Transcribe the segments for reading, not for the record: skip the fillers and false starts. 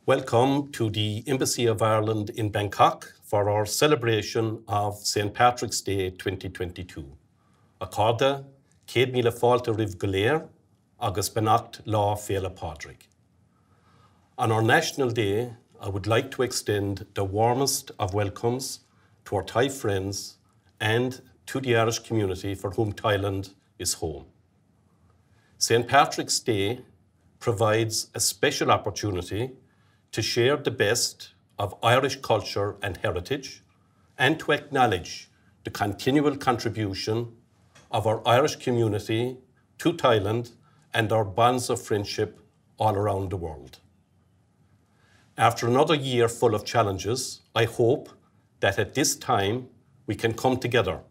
Welcome to the Embassy of Ireland in Bangkok for our celebration of St. Patrick's Day 2022. Accorda, Céad Míle Fáilte Riv Galéir, agus Benacht Lá Féile Pádraig. On our National Day, I would like to extend the warmest of welcomes to our Thai friends and to the Irish community for whom Thailand is home. St. Patrick's Day provides a special opportunity to share the best of Irish culture and heritage and to acknowledge the continual contribution of our Irish community to Thailand and our bonds of friendship all around the world. After another year full of challenges, I hope that at this time we can come together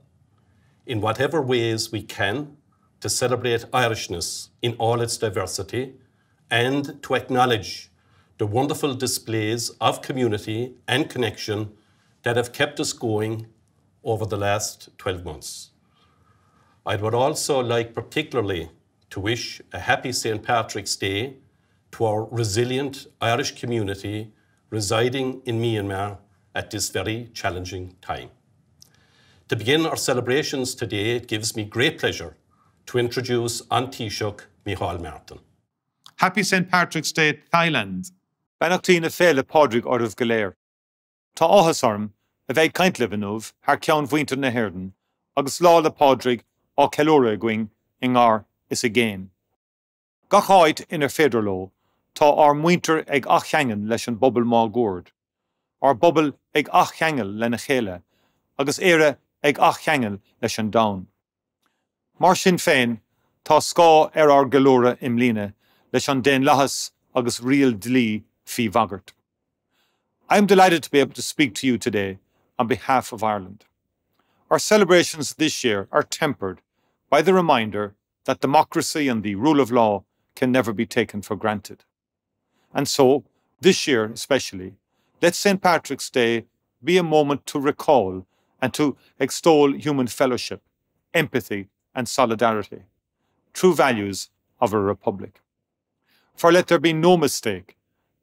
in whatever ways we can to celebrate Irishness in all its diversity and to acknowledge the wonderful displays of community and connection that have kept us going over the last 12 months. I would also like particularly to wish a happy St. Patrick's Day to our resilient Irish community residing in Myanmar at this very challenging time. To begin our celebrations today, it gives me great pleasure to introduce An Taoiseach Micheál Martin. Happy St. Patrick's Day, Thailand. Benacht Míle Fáilte Pádraig Riv Galéir. Tá áthas orm a bheith caint lebanúh thar ceann mhuintir na hÉirden agus lá le Pádraig á ceiliúradh going in ngár is a géin. Gach áit inar féidir ló, tá ár mhuintir ag ach cheangain leis an bobal má gúrd. Ár bobal ag ach cheangail le na chéile, agus éire ag ach cheangail leis an domhan. Mar sin féin, tá scá ár geiliúradh imlíne leis an déan leathas agus rial dlí fi bhagart. I am delighted to be able to speak to you today on behalf of Ireland. Our celebrations this year are tempered by the reminder that democracy and the rule of law can never be taken for granted. And so, this year especially, let St. Patrick's Day be a moment to recall and to extol human fellowship, empathy and solidarity, true values of a republic. For let there be no mistake,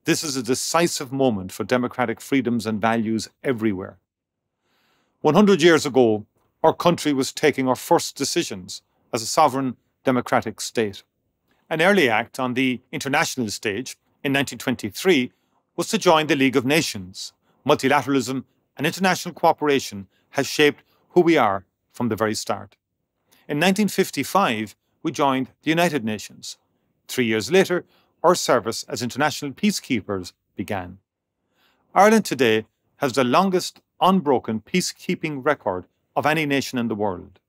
this is a decisive moment for democratic freedoms and values everywhere. 100 years ago, our country was taking our first decisions as a sovereign democratic state. An early act on the international stage in 1923 was to join the League of Nations. Multilateralism and international cooperation has shaped who we are from the very start. In 1955, we joined the United Nations. 3 years later, our service as international peacekeepers began. Ireland today has the longest unbroken peacekeeping record of any nation in the world.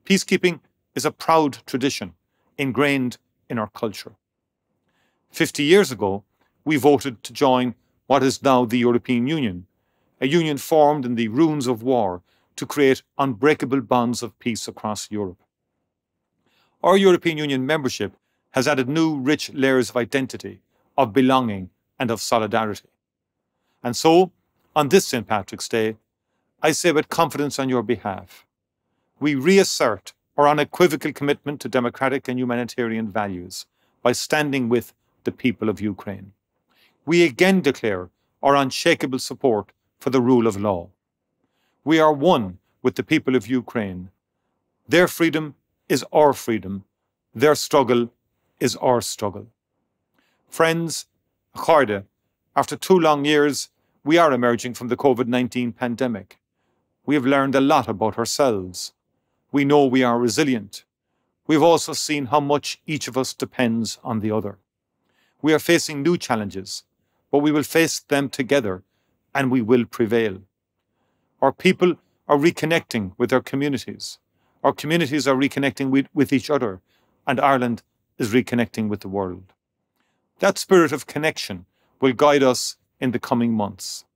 Peacekeeping is a proud tradition ingrained in our culture. 50 years ago, we voted to join what is now the European Union, a union formed in the ruins of war to create unbreakable bonds of peace across Europe. Our European Union membership has added new rich layers of identity, of belonging and of solidarity. And so, on this St. Patrick's Day, I say with confidence on your behalf, we reassert our unequivocal commitment to democratic and humanitarian values by standing with the people of Ukraine. We again declare our unshakable support for the rule of law. We are one with the people of Ukraine. Their freedom is our freedom. Their struggle is our struggle. Friends, Accorda, after 2 long years, we are emerging from the COVID-19 pandemic. We have learned a lot about ourselves. We know we are resilient. We've also seen how much each of us depends on the other. We are facing new challenges, but we will face them together and we will prevail. Our people are reconnecting with their communities. Our communities are reconnecting with each other, and Ireland is reconnecting with the world. That spirit of connection will guide us in the coming months.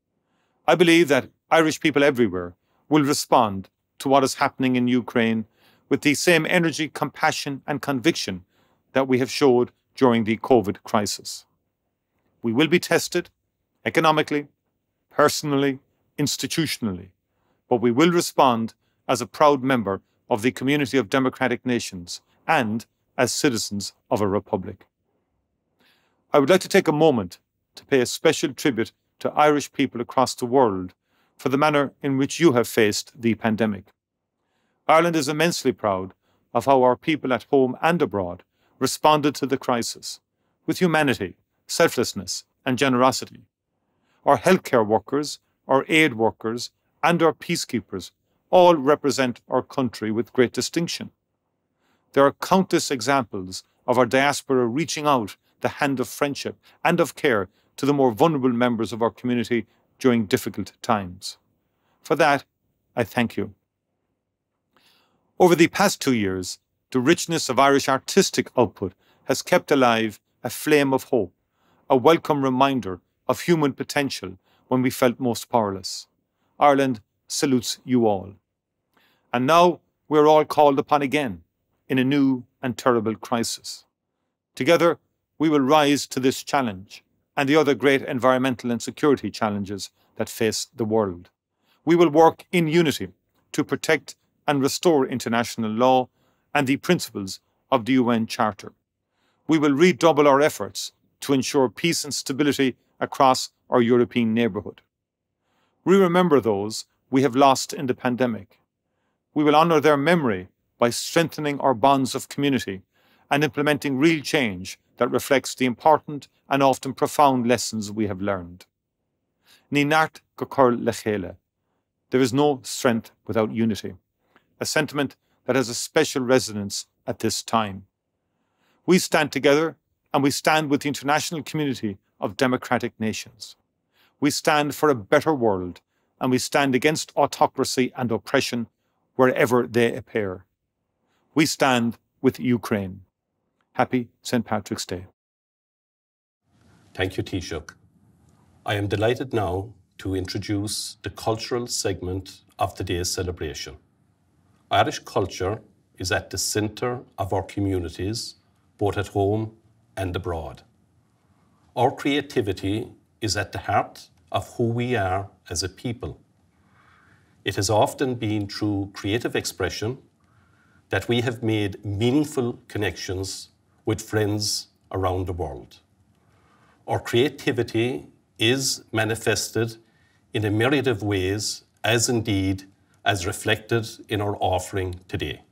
I believe that Irish people everywhere will respond to what is happening in Ukraine with the same energy, compassion and conviction that we have showed during the COVID crisis. We will be tested economically, personally, institutionally, but we will respond as a proud member of the community of democratic nations and as citizens of a republic. I would like to take a moment to pay a special tribute to Irish people across the world for the manner in which you have faced the pandemic. Ireland is immensely proud of how our people at home and abroad responded to the crisis with humanity, selflessness, and generosity. Our healthcare workers, our aid workers, and our peacekeepers all represent our country with great distinction. There are countless examples of our diaspora reaching out the hand of friendship and of care to the more vulnerable members of our community during difficult times. For that, I thank you. Over the past 2 years, the richness of Irish artistic output has kept alive a flame of hope, a welcome reminder of human potential when we felt most powerless. Ireland salutes you all. And now we're all called upon again in a new and terrible crisis. Together, we will rise to this challenge and the other great environmental and security challenges that face the world. We will work in unity to protect and restore international law and the principles of the UN Charter. We will redouble our efforts to ensure peace and stability across our European neighbourhood. We remember those we have lost in the pandemic. We will honour their memory by strengthening our bonds of community and implementing real change that reflects the important and often profound lessons we have learned. Ní neart go cur le chéile. There is no strength without unity, a sentiment that has a special resonance at this time. We stand together and we stand with the international community of democratic nations. We stand for a better world and we stand against autocracy and oppression wherever they appear. We stand with Ukraine. Happy St. Patrick's Day. Thank you, Taoiseach. I am delighted now to introduce the cultural segment of the day's celebration. Irish culture is at the centre of our communities, both at home and abroad. Our creativity is at the heart of who we are as a people. It has often been through creative expression that we have made meaningful connections with friends around the world. Our creativity is manifested in a myriad of ways, as indeed as reflected in our offering today.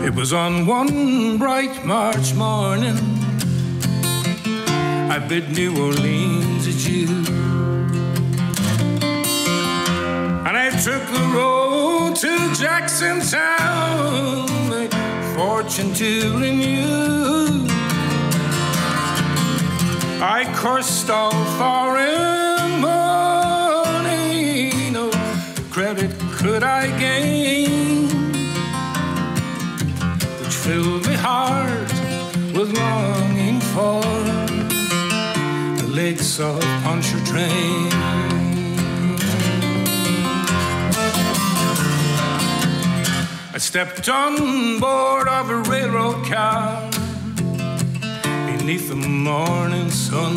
It was on one bright March morning I bid New Orleans adieu, and I took the road to Jackson Town, my fortune to renew. I cursed all foreign money, no credit could I gain, filled my heart with longing for the legs of Pontchartrain. I stepped on board of a railroad car beneath the morning sun.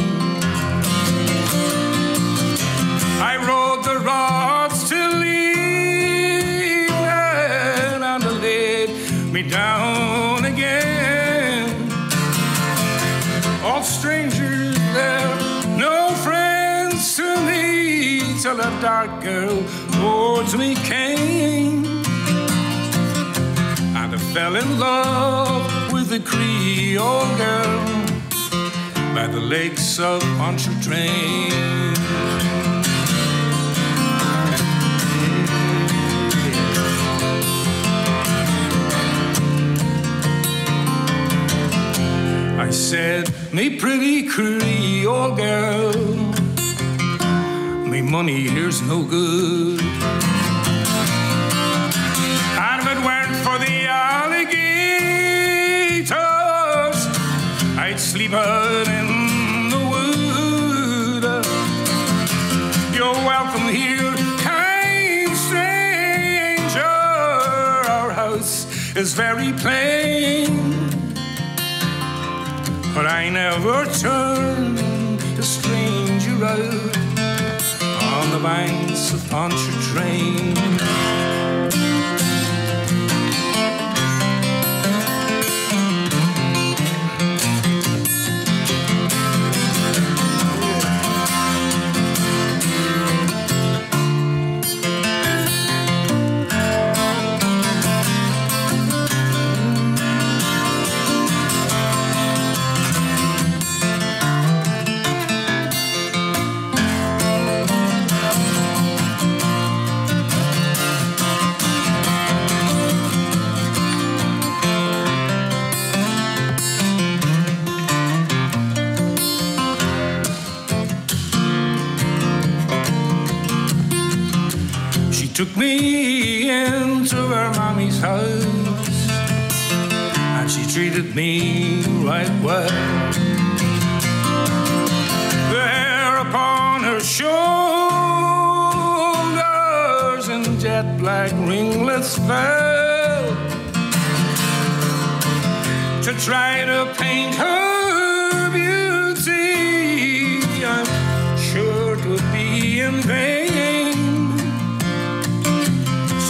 I rode the rods to Leland and they laid me down again. All strangers there, no friends to me, till a dark girl towards me came, and I fell in love with a Creole girl by the lakes of Pontchartrain. I said, me pretty Creole girl, me money here's no good, and if it weren't for the alligators, I'd sleep out in the wood. You're welcome here, kind stranger, our house is very plain. But I never turn a stranger out on the banks of Pontchartrain. Took me into her mommy's house, and she treated me right well. There upon her shoulders in jet black ringlets fell, to try to paint her beauty, I'm sure it would be in vain.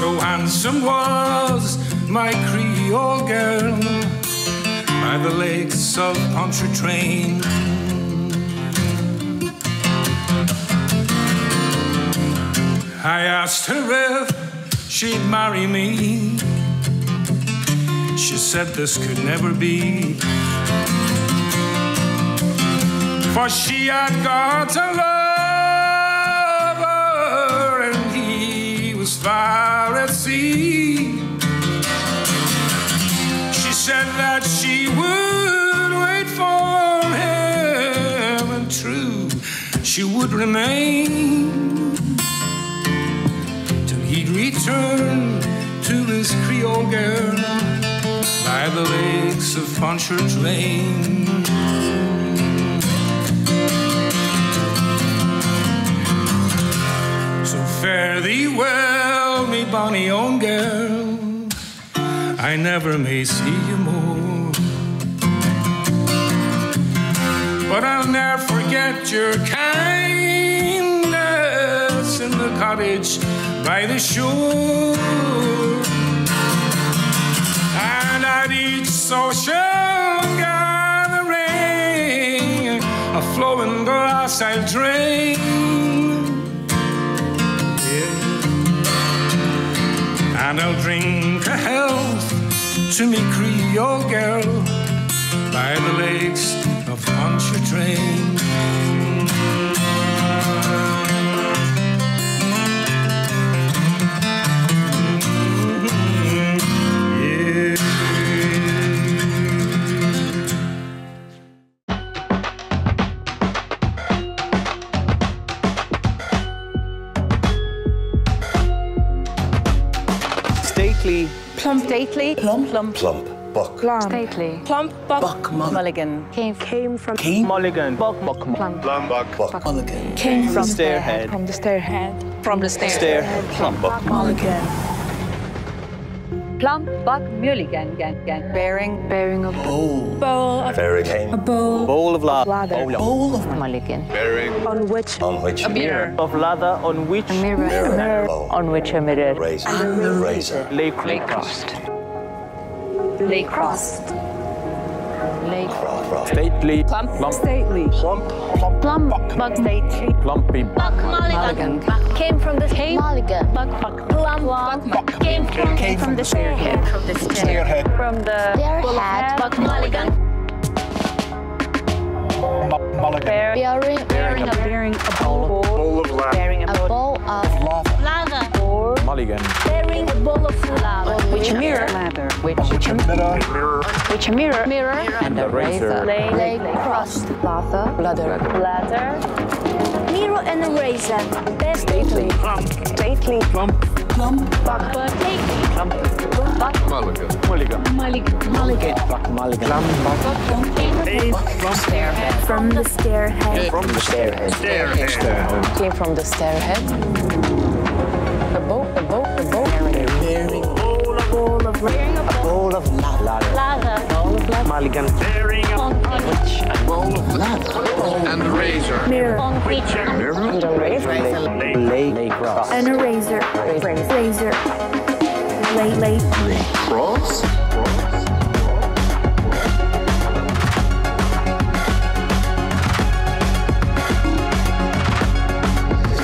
So handsome was my Creole girl by the lakes of Pontchartrain. I asked her if she'd marry me. She said this could never be, for she had got a lover and he was far at sea. She said that she would wait for him, and true, she would remain till he'd return to his Creole girl by the lakes of Pontchartrain. So fare thee well, me bonny own girl, I never may see you more, but I'll ne'er forget your kindness in the cottage by the shore. And at each social gathering, a flowing glass I'll drain, yeah. And I'll drink a health to me Creole girl by the lakes of Pontchartrain. Stately. Plump. Stately. Plump. Plump. Plump. Buck. Plump. Stately. Plump. Buck. Mulligan. Came from. Mulligan. Buck. Plump. Buck. Mulligan. Came from the stairhead. From the stairhead. From the Stairhead. Plump. Buck. Mulligan. Plump, Buck, Mulligan, gang. Bearing a Bowl. bowl. Bearing. A bowl. Bowl of lather. Lather. Bowl of Mulligan. On which. a mirror. Of lather on which A mirror. mirror. A mirror. On which a mirror. Razor. And a razor. Lay crossed. Lay crossed. Lay Stately. Plump. Stately. Plump. Plump. Plump. Buck. Stately. Plumpy. Buck Mulligan. Came from the Mulligan. Buck. Plump. Came from the stairhead. from the Stairhead. From the Stairhead. Buck Mulligan. Mulligan. Bearing a bowl. Bowl of lather. bearing a A bowl of lather. Mulligan. Bearing a bowl of lava. which a mirror. Lather. Which a Mirror. which a mirror. Mirror. And a razor. Lay crossed. Lather. Mirror and a razor. Stately. Stately. Plump. Buck. Stately. Buck. Mulligan. Mulligan. Buck. Mulligan. Buck. Stairhead. From the stairhead. From the stairhead. Stairhead. Came from the stairhead. A bow. Bearing. Bowl of A bowl mulligan. Staring on Which? A bowl of ladder. and razor. Mirror. On which? And a razor. Lake cross. And a razor. Razor. Late. Cross.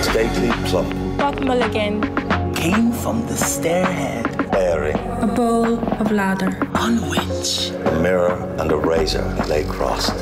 Stately plump, Buck Mulligan. Came from the stairhead, airy, A bowl of ladder. on which a mirror and a razor lay crossed.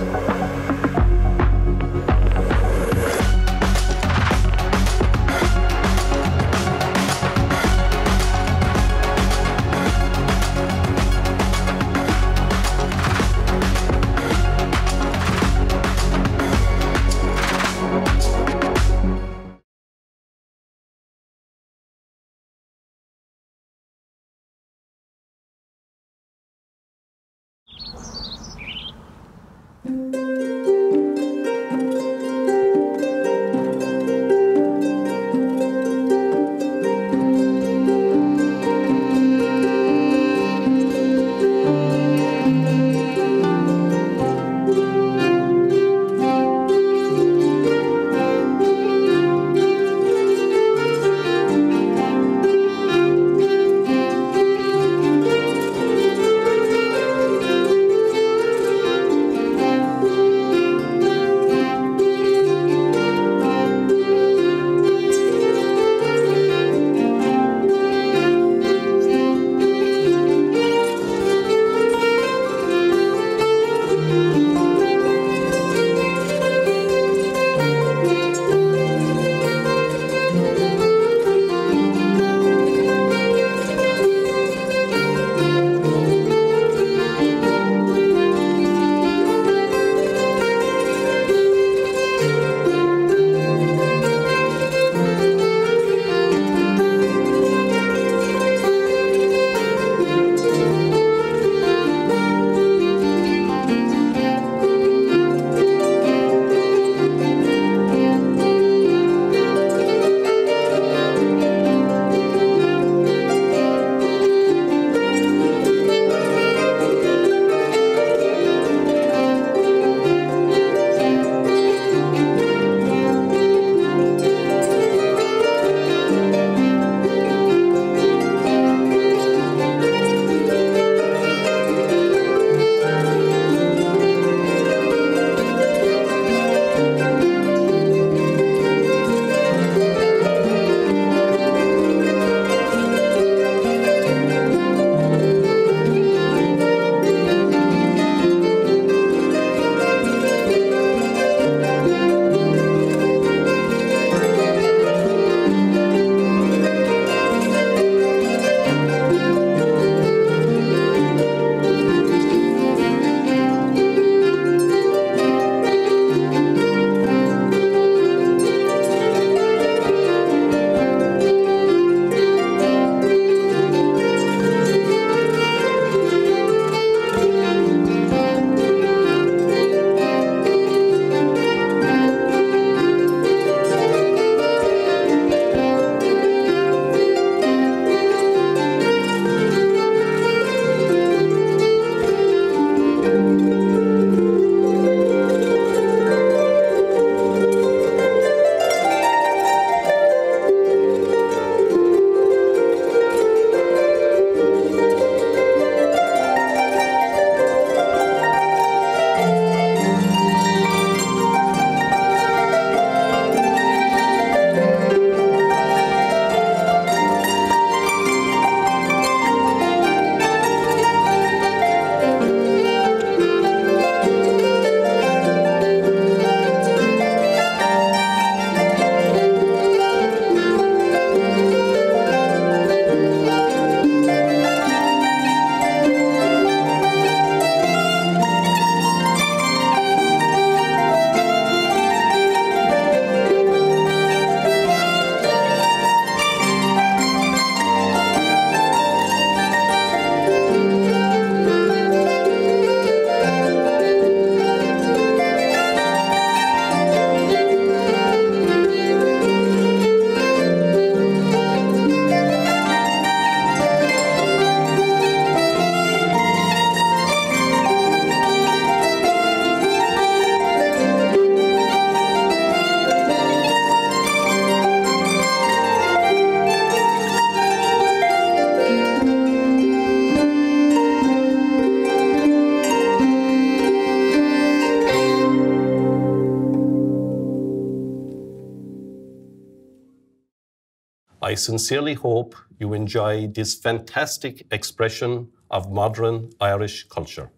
I sincerely hope you enjoy this fantastic expression of modern Irish culture.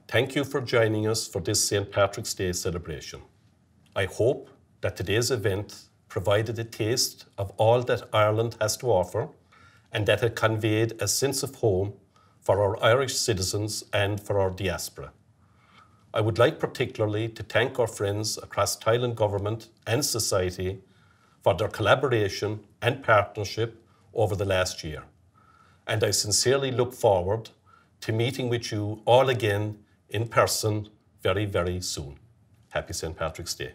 Thank you for joining us for this St. Patrick's Day celebration. I hope that today's event provided a taste of all that Ireland has to offer and that it conveyed a sense of home for our Irish citizens and for our diaspora. I would like particularly to thank our friends across Thailand government and society for their collaboration and partnership over the last year. And I sincerely look forward to meeting with you all again in person very, very soon. Happy St. Patrick's Day.